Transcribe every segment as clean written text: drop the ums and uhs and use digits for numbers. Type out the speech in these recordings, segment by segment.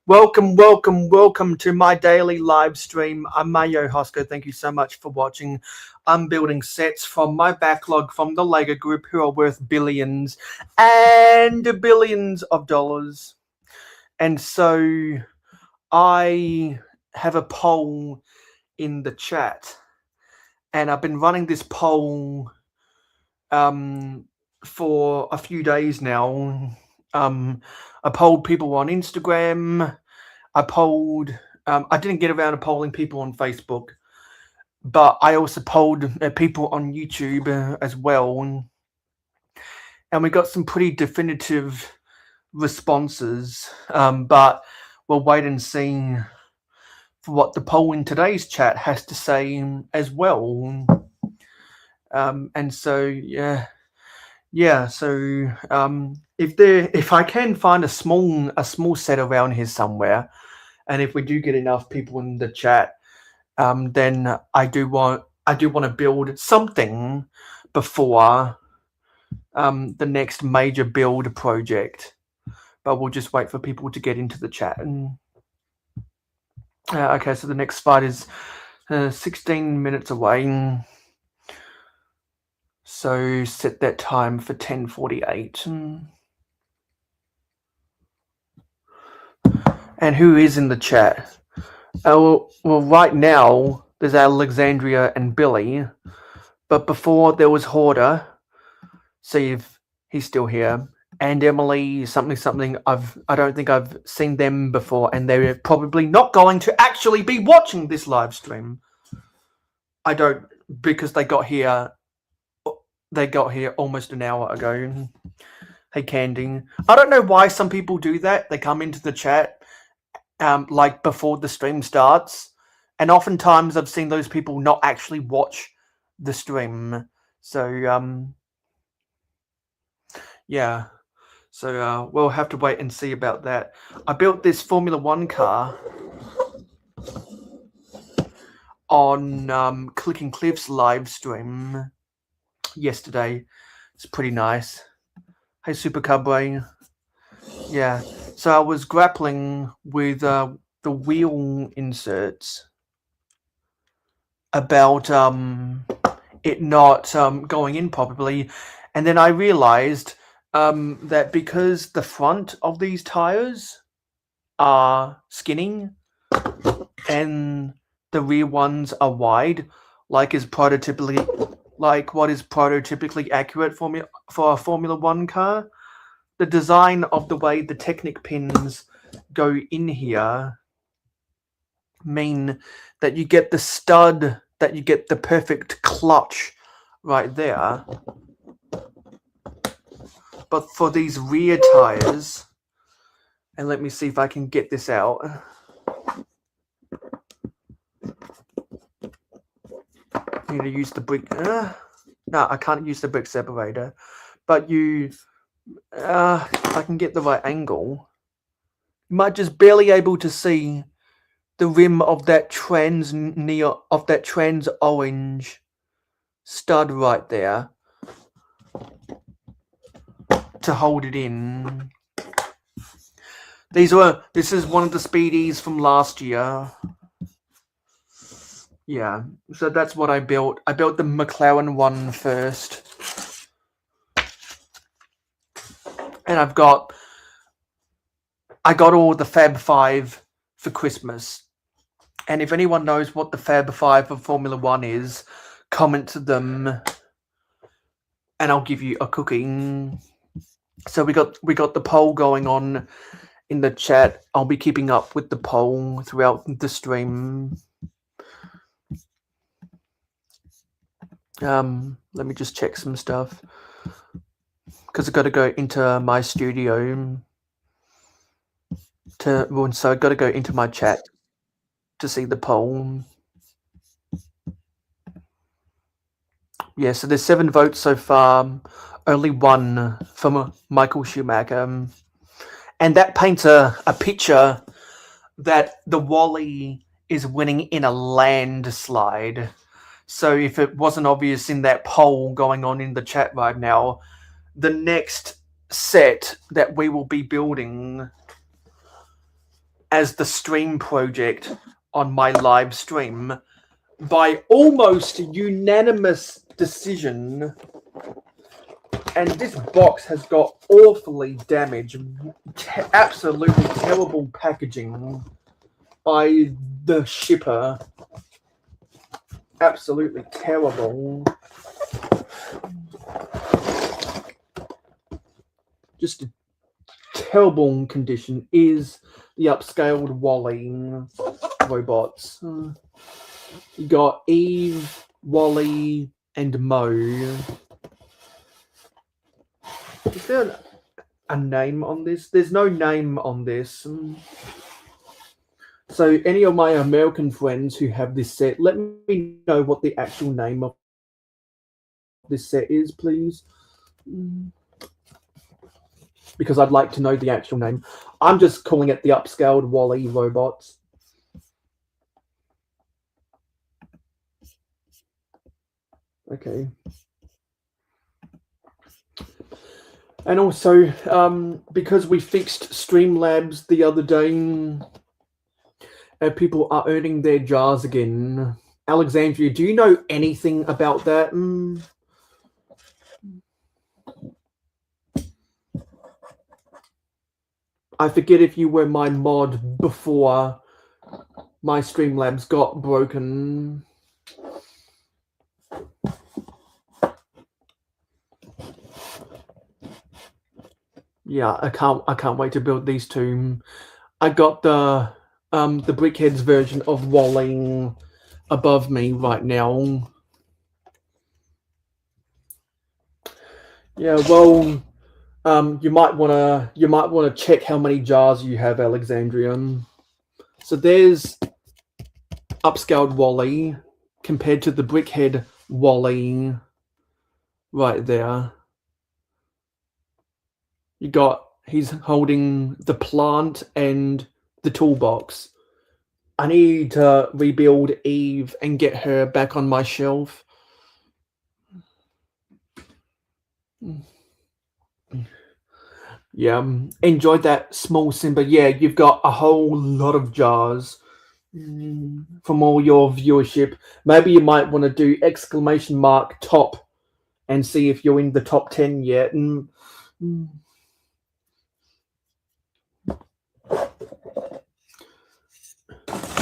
Welcome to my daily live stream. I'm mayohosko. Thank you so much for watching. I'm building sets from my backlog from the Lego group who are worth billions and billions of dollars. And so I have a poll in the chat, and I've been running this poll for a few days now. I polled people on Instagram. I polled. I didn't get around to polling people on Facebook, but I also polled people on YouTube as well, and we got some pretty definitive responses. But we'll wait and see for what the poll in today's chat has to say as well. And so yeah. So if I can find a small set around here somewhere, and if we do get enough people in the chat, then I do want to build something before the next major build project. But we'll just wait for people to get into the chat. And okay, so the next fight is 16 minutes away. So set that time for 10:48. And who is in the chat? Well, right now there's Alexandria and Billy, but before there was Hoarder. See if he's still here. And Emily something. I don't think I've seen them before, and they're probably not going to actually be watching this live stream. I don't, because they got here almost an hour ago. Hey Candy. I don't know why some people do that. They come into the chat like before the stream starts, and oftentimes I've seen those people not actually watch the stream. So yeah. So we'll have to wait and see about that. I built this Formula 1 car on Clicking Cliff's live stream yesterday. It's pretty nice. Hey Super Cubway. Yeah. So I was grappling with the wheel inserts about it not going in properly, and then I realized that because the front of these tires are skinny and the rear ones are wide, like what is prototypically accurate for a Formula 1 car, the design of the way the Technic pins go in here mean that you get the stud, that you get the perfect clutch right there. But for these rear tires, and let me see if I can get this out. I need to use the brick. No, I can't use the brick separator. But if I can get the right angle, you might just barely able to see the rim of that trans orange stud right there to hold it in. This is one of the Speedies from last year. Yeah, so that's what I built. I built the McLaren one first. And I got all the Fab 5 for Christmas. And if anyone knows what the Fab 5 for Formula 1 is, comment to them and I'll give you a cookie. So we got the poll going on in the chat. I'll be keeping up with the poll throughout the stream. Let me just check some stuff, because I've got to go into my studio so I've got to go into my chat to see the poll. Yeah, so there's 7 votes so far, only 1 from Michael Schumacher. And that paints a picture that the Wally is winning in a landslide. So if it wasn't obvious in that poll going on in the chat right now, the next set that we will be building as the stream project on my live stream by almost unanimous decision. And this box has got awfully damaged, absolutely terrible packaging by the shipper. Absolutely terrible. Just a terrible condition is the upscaled Wally robots. You got Eve, Wally, and Mo. Is there a name on this? There's no name on this. So any of my American friends who have this set, let me know what the actual name of this set is, please. Because I'd like to know the actual name. I'm just calling it the upscaled Wally robots. Okay. And also, because we fixed Streamlabs the other day, people are earning their jars again. Alexandria, do you know anything about that? I forget if you were my mod before my Streamlabs got broken. Yeah, I can't wait to build these two. I got the Brickheads version of Wally above me right now. Yeah, well, you might wanna check how many jars you have, Alexandria. So there's upscaled Wally compared to the Brickhead Wally right there. He's holding the plant and the toolbox. I need to rebuild Eve and get her back on my shelf. Yeah, enjoyed that small Simba. Yeah, you've got a whole lot of jars from all your viewership. Maybe you might want to do ! top and see if you're in the top 10 yet.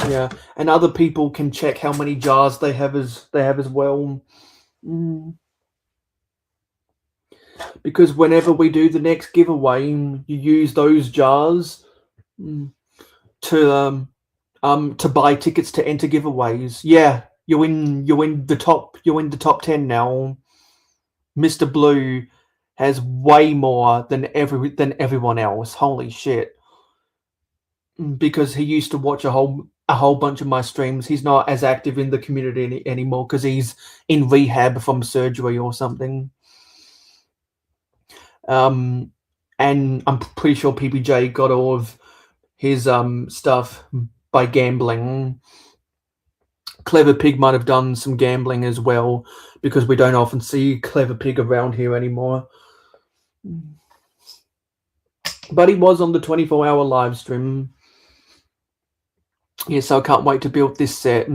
Yeah, and other people can check how many jars they have as well. Because whenever we do the next giveaway, you use those jars to buy tickets to enter giveaways. Yeah, you're in the top 10 now. Mr. Blue has way more than everyone else. Holy shit. Because he used to watch a whole bunch of my streams. He's not as active in the community anymore because he's in rehab from surgery or something. And I'm pretty sure PPJ got all of his stuff by gambling. Clever Pig might have done some gambling as well, because we don't often see Clever Pig around here anymore. But he was on the 24-hour live stream. Yeah, so I can't wait to build this set.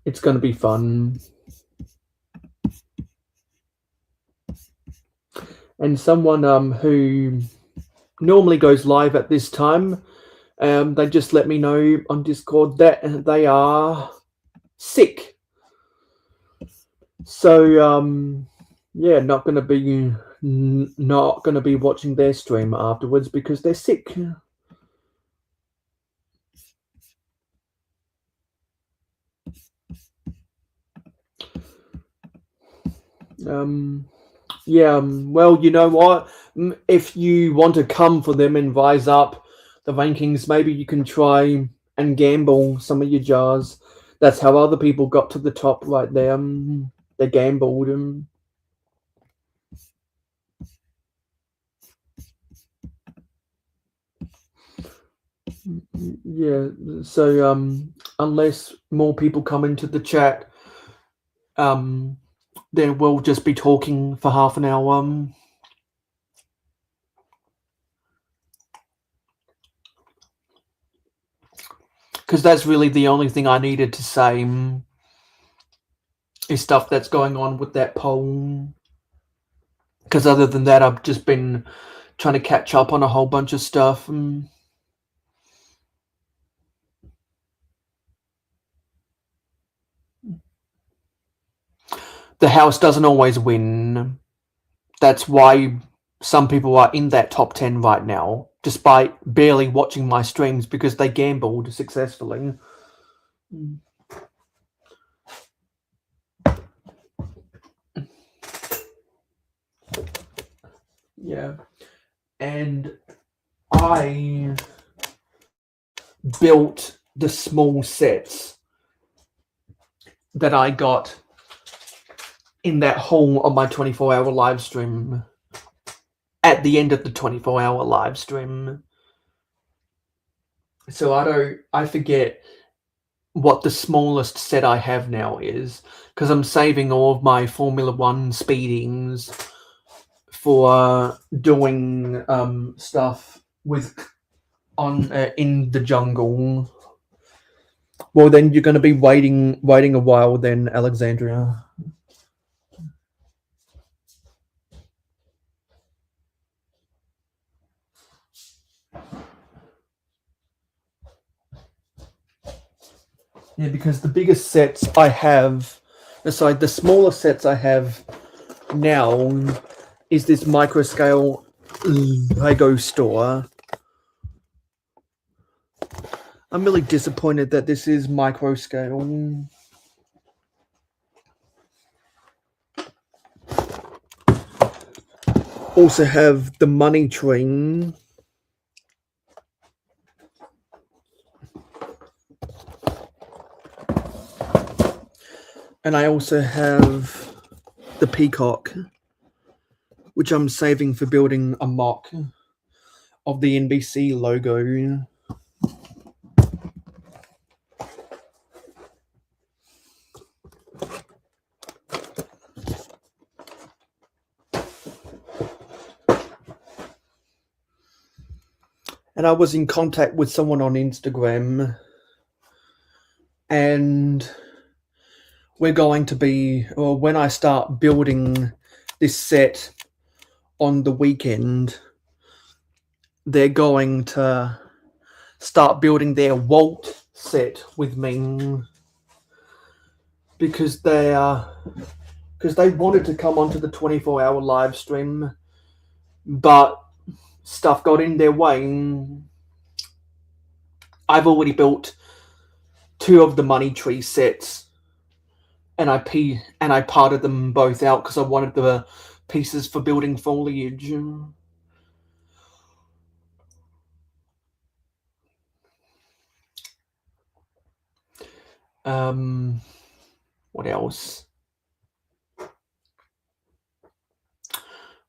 It's going to be fun. And someone who normally goes live at this time, they just let me know on Discord that they are sick. So yeah, not going to be watching their stream afterwards because they're sick. Yeah, well, you know what? If you want to come for them and rise up the rankings, maybe you can try and gamble some of your jars. That's how other people got to the top right there. They gambled. Yeah, so unless more people come into the chat, then we'll just be talking for half an hour. because that's really the only thing I needed to say, is stuff that's going on with that poll. Because other than that, I've just been trying to catch up on a whole bunch of stuff. The house doesn't always win. That's why some people are in that top 10 right now, despite barely watching my streams, because they gambled successfully. Yeah. And I built the small sets that I got in that whole of my 24-hour live stream at the end of the 24-hour live stream. So I forget what the smallest set I have now is, because I'm saving all of my Formula One speedings for doing stuff with in the jungle. Well, then you're going to be waiting a while then, Alexandria. Yeah, because the biggest sets I have, the smaller sets I have now is this micro scale Lego store. I'm really disappointed that this is micro scale. Also have the money tree. And I also have the peacock, which I'm saving for building a mock of the NBC logo. And I was in contact with someone on Instagram, and we're going to be, or when I start building this set on the weekend, they're going to start building their Walt set with me, because they wanted to come onto the 24-hour live stream, but stuff got in their way. I've already built 2 of the money tree sets, and I parted them both out because I wanted the pieces for building foliage. What else?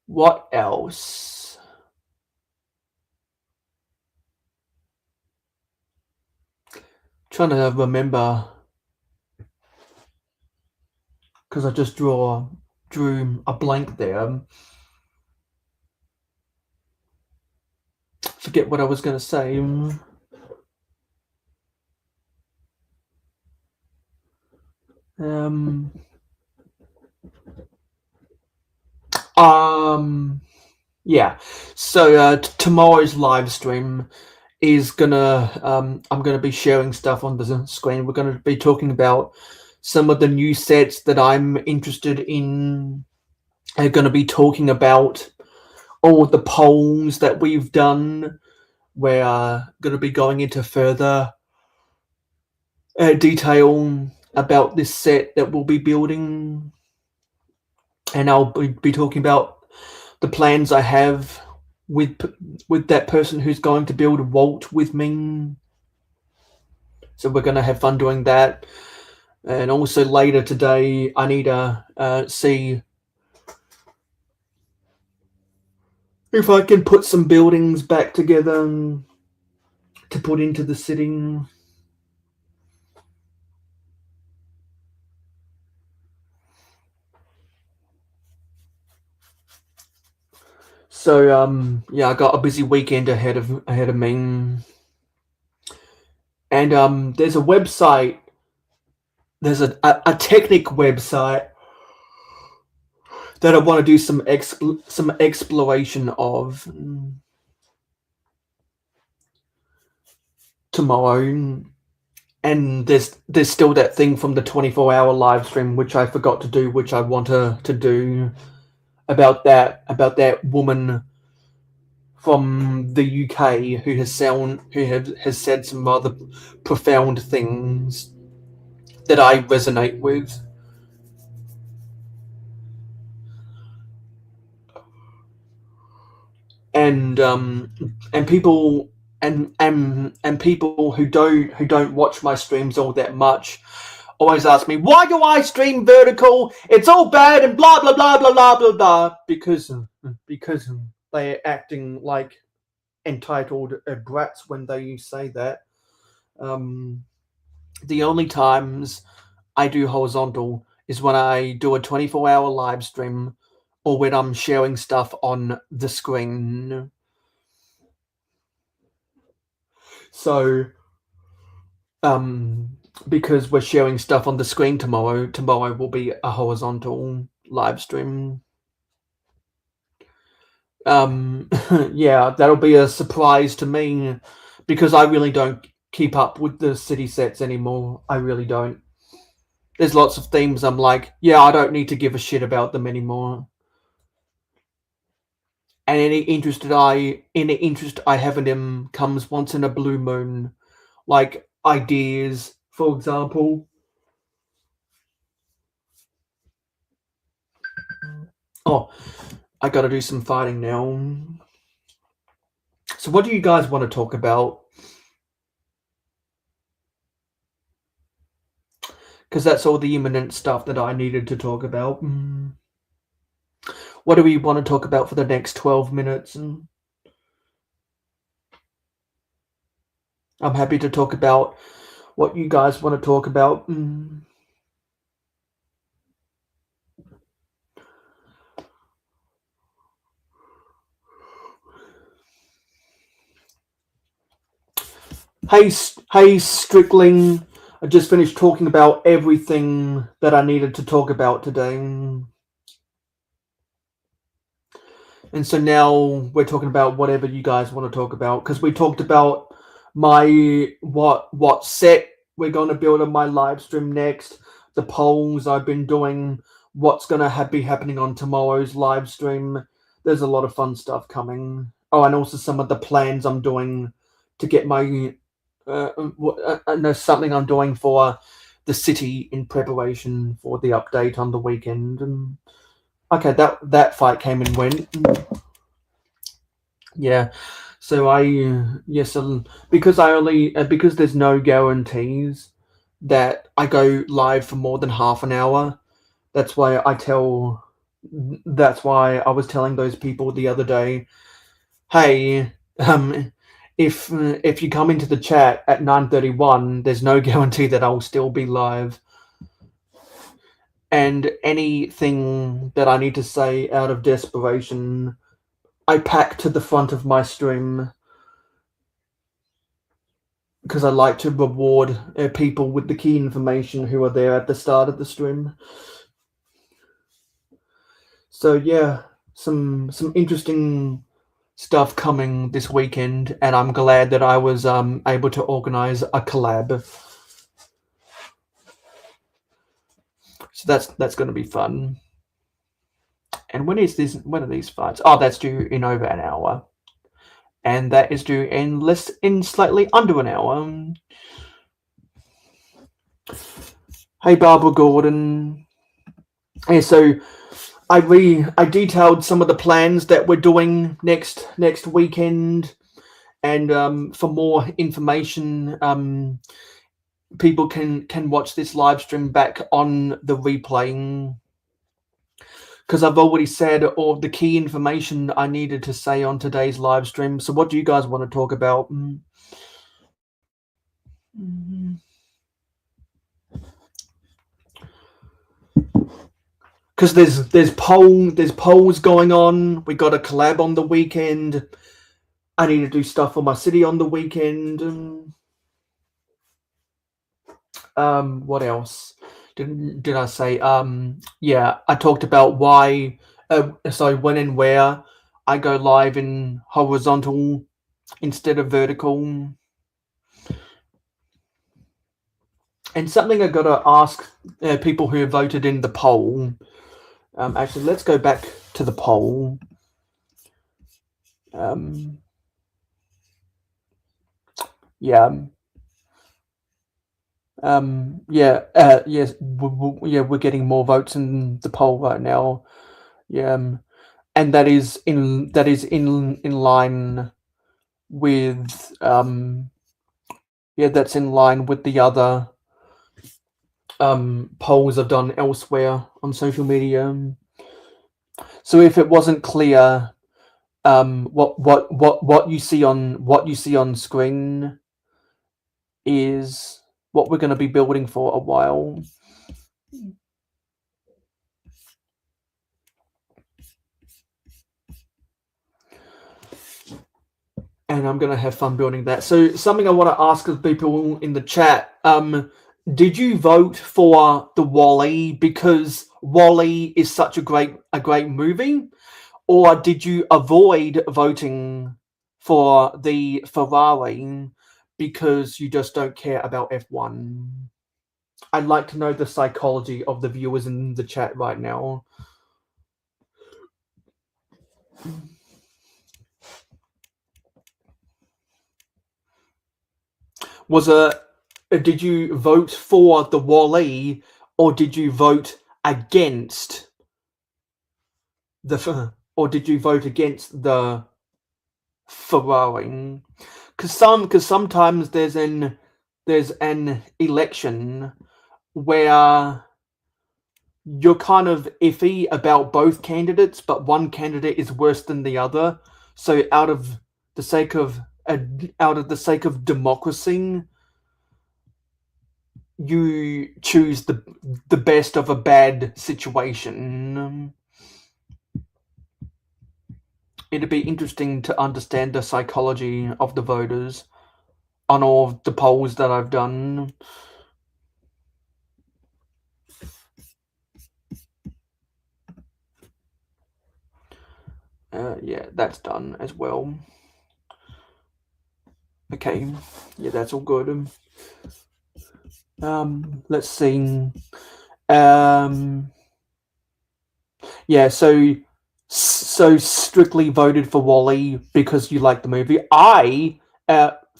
What else? Trying to remember, because I just drew a blank there. Forget what I was going to say. Yeah. So tomorrow's live stream is gonna I'm gonna be sharing stuff on the screen. We're gonna be talking about some of the new sets that I'm interested in. I'm gonna be talking about all the polls that we've done. We're gonna be going into further detail about this set that we'll be building, and I'll be talking about the plans I have with that person who's going to build Walt with me. So we're going to have fun doing that. And also later today, I need to see if I can put some buildings back together to put into the city. So yeah, I got a busy weekend ahead of me. And there's a website. There's a Technic website that I want to do some exploration of tomorrow. And there's still that thing from the 24-hour live stream which I forgot to do, which I want to do, about that woman from the UK who has said some rather profound things that I resonate with. And people people who don't watch my streams all that much always ask me, why do I stream vertical? It's all bad and blah blah blah blah blah blah blah, because they're acting like entitled brats when they say that. The only times I do horizontal is when I do a 24-hour live stream or when I'm sharing stuff on the screen. So, because we're sharing stuff on the screen tomorrow will be a horizontal live stream. Yeah, that'll be a surprise to me, because I really don't keep up with the city sets anymore. I really don't. There's lots of themes I'm like, yeah, I don't need to give a shit about them anymore. And any interest I have in them comes once in a blue moon, like ideas, for example. Oh, I gotta do some fighting now. So what do you guys want to talk about? Because that's all the imminent stuff that I needed to talk about. What do we want to talk about for the next 12 minutes? I'm happy to talk about what you guys want to talk about. Hey, Strickling. I just finished talking about everything that I needed to talk about today. And so now we're talking about whatever you guys want to talk about, because we talked about what set we're going to build on my live stream next, the polls I've been doing, what's going to be happening on tomorrow's live stream. There's a lot of fun stuff coming. Oh, and also some of the plans I'm doing to get my there's something I'm doing for the city in preparation for the update on the weekend. And okay, that fight came and went. Yeah, so because because there's no guarantees that I go live for more than half an hour. That's why I was telling those people the other day, hey, if you come into the chat at 9:31, there's no guarantee that I'll still be live. And anything that I need to say out of desperation, I pack to the front of my stream, because I like to reward people with the key information who are there at the start of the stream. So yeah, some interesting stuff coming this weekend, and I'm glad that I was able to organize a collab. So that's going to be fun. And when are these fights? Oh, that's due in over an hour. And that is due in slightly under an hour. Hey, Barbara Gordon. Yeah, so I detailed some of the plans that we're doing next weekend, and for more information, people can watch this live stream back on the replaying, because I've already said all the key information I needed to say on today's live stream. So what do you guys want to talk about? Because there's polls going on. We got a collab on the weekend. I need to do stuff for my city on the weekend. What else did I say? Yeah, I talked about why. So when and where I go live in horizontal instead of vertical. And something I gotta ask people who voted in the poll. Actually, let's go back to the poll. Yeah. Yes. We're getting more votes in the poll right now. Yeah. And that is in line with that's in line with the other polls I've done elsewhere on social media. So if it wasn't clear, what you see on screen is what we're going to be building for a while. And I'm going to have fun building that. So something I want to ask of people in the chat, did you vote for the Wall-E because Wall-E is such a great movie? Or did you avoid voting for the Ferrari because you just don't care about F1? I'd like to know the psychology of the viewers in the chat right now. Did you vote for the Wall-E or did you vote against the Ferrari? Because sometimes there's an election where you're kind of iffy about both candidates, but one candidate is worse than the other. So out of the sake of democracy, you choose the best of a bad situation. It'd be interesting to understand the psychology of the voters on all of the polls that I've done. Yeah, that's done as well. Okay, yeah, that's all good. Let's see. Yeah, so strictly voted for Wall-E because you like the movie.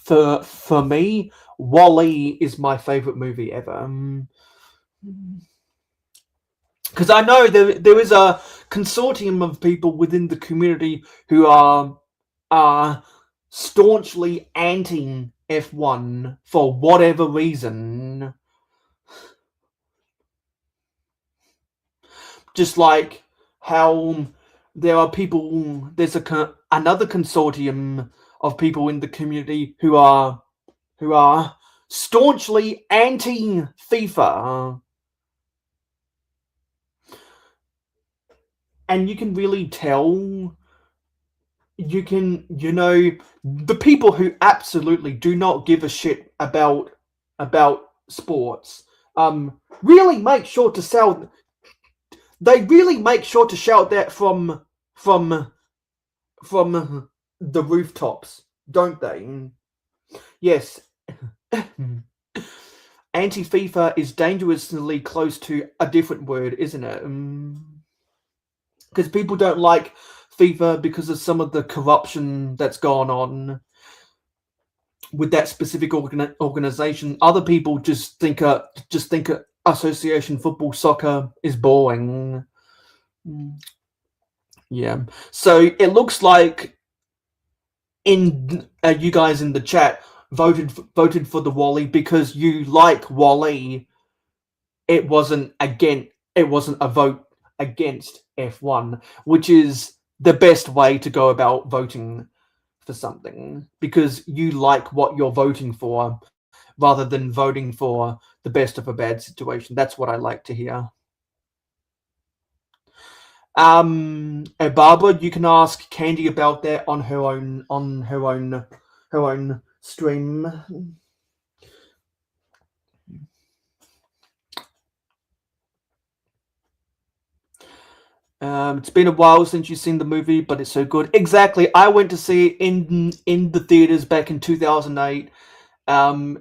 For me, Wall-E is my favorite movie ever. Because I know there is a consortium of people within the community who are staunchly anti F1 for whatever reason. Just like how there are people, there's another consortium of people in the community who are staunchly anti FIFA. And you can really tell, the people who absolutely do not give a shit about sports, really make sure to sell. They really make sure to shout that from the rooftops, don't they? Yes. Anti-FIFA is dangerously close to a different word, isn't it? Because people don't like FIFA because of some of the corruption that's gone on with that specific organization. Other people just think association football soccer is boring. Yeah. So it looks like you guys in the chat voted for the Wall-E because you like Wall-E. It wasn't a vote against F1, which is the best way to go about voting for something, because you like what you're voting for rather than voting for the best of a bad situation. That's what I like to hear. Barbara, you can ask Candy about that on her own stream. It's been a while since you've seen the movie, but it's so good. Exactly. I went to see it in the theaters back in 2008.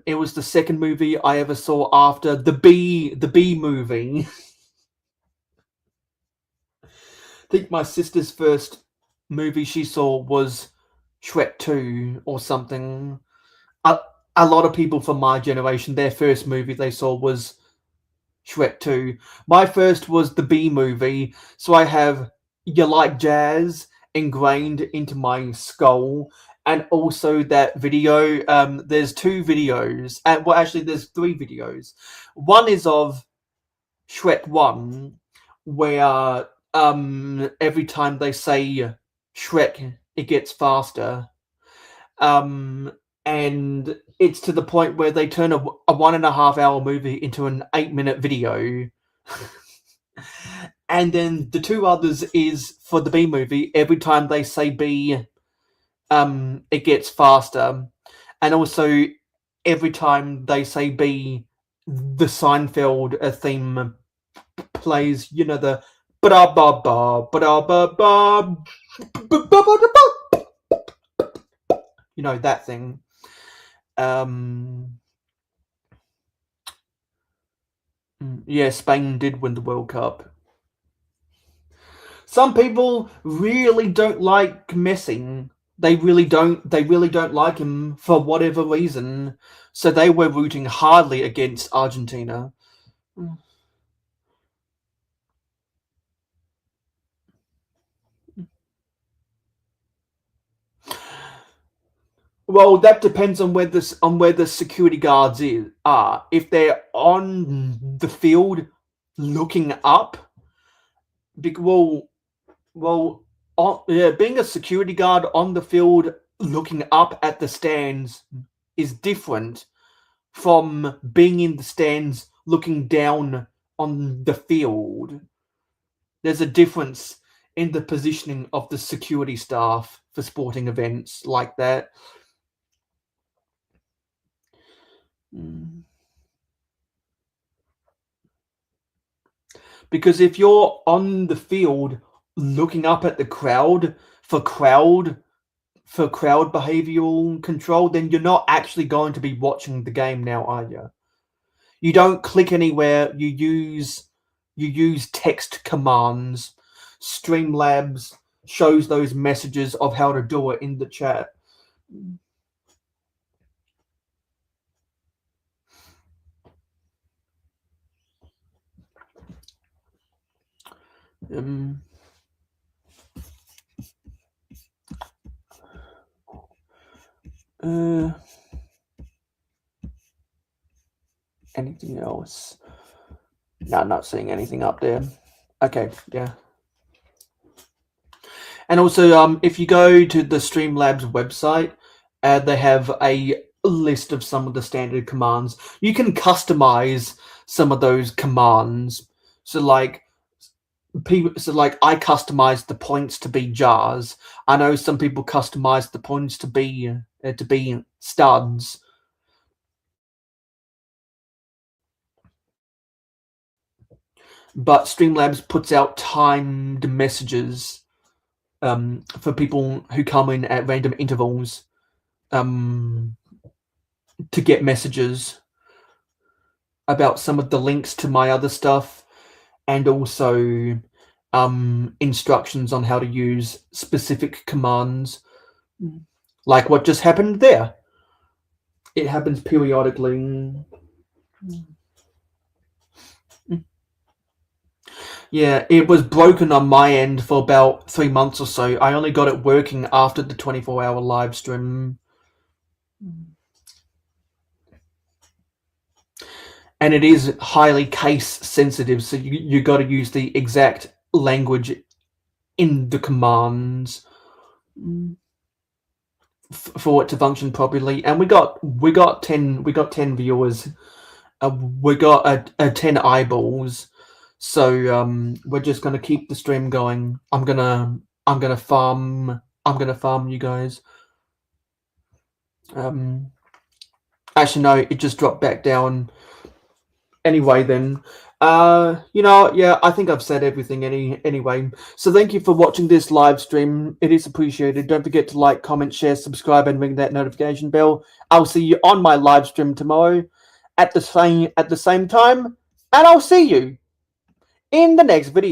It was the second movie I ever saw after the Bee movie. I think my sister's first movie she saw was Shrek 2 or something. A, a lot of people from my generation, their first movie they saw was Shrek 2. My first was the Bee movie, so I have You Like Jazz ingrained into my skull, and also that video. There's two videos, and well, actually, there's three videos. One is of Shrek 1, where every time they say Shrek, it gets faster. Um, and it's to the point where they turn a 1.5 hour movie into an 8 minute video. And then the two others is for the Bee movie. Every time they say Bee, it gets faster, and also every time they say Bee, the Seinfeld theme plays. You know the ba ba ba ba ba ba. You know that thing. Yeah, Spain did win the World Cup. Some people really don't like Messi. They really don't. They really don't like him for whatever reason. So they were rooting hardly against Argentina. Well, that depends on where the security guards are. If they're on the field looking up, well, yeah, being a security guard on the field looking up at the stands is different from being in the stands looking down on the field. There's a difference in the positioning of the security staff for sporting events like that. Because if you're on the field looking up at the crowd for crowd behavioral control, then you're not actually going to be watching the game now, are you? You don't click anywhere. You use text commands. Streamlabs shows those messages of how to do it in the chat. Anything else? No, I'm not seeing anything up there. Okay, yeah. And also, if you go to the Streamlabs website, they have a list of some of the standard commands. You can customize some of those commands. So, like, I customized the points to be jars. I know some people customize the points to be studs. But Streamlabs puts out timed messages for people who come in at random intervals to get messages about some of the links to my other stuff, and also instructions on how to use specific commands, like what just happened there. It happens periodically. Yeah, it was broken on my end for about 3 months or so. I only got it working after the 24-hour live stream. And it is highly case sensitive, so you got to use the exact language in the commands for it to function properly. And we got 10 viewers. We got 10 eyeballs. So we're just gonna keep the stream going. I'm gonna farm you guys. Actually no, it just dropped back down. Anyway then, Yeah, I think I've said everything anyway. So thank you for watching this live stream. It is appreciated. Don't forget to like, comment, share, subscribe, and ring that notification bell. I'll see you on my live stream tomorrow at the same time, and I'll see you in the next video.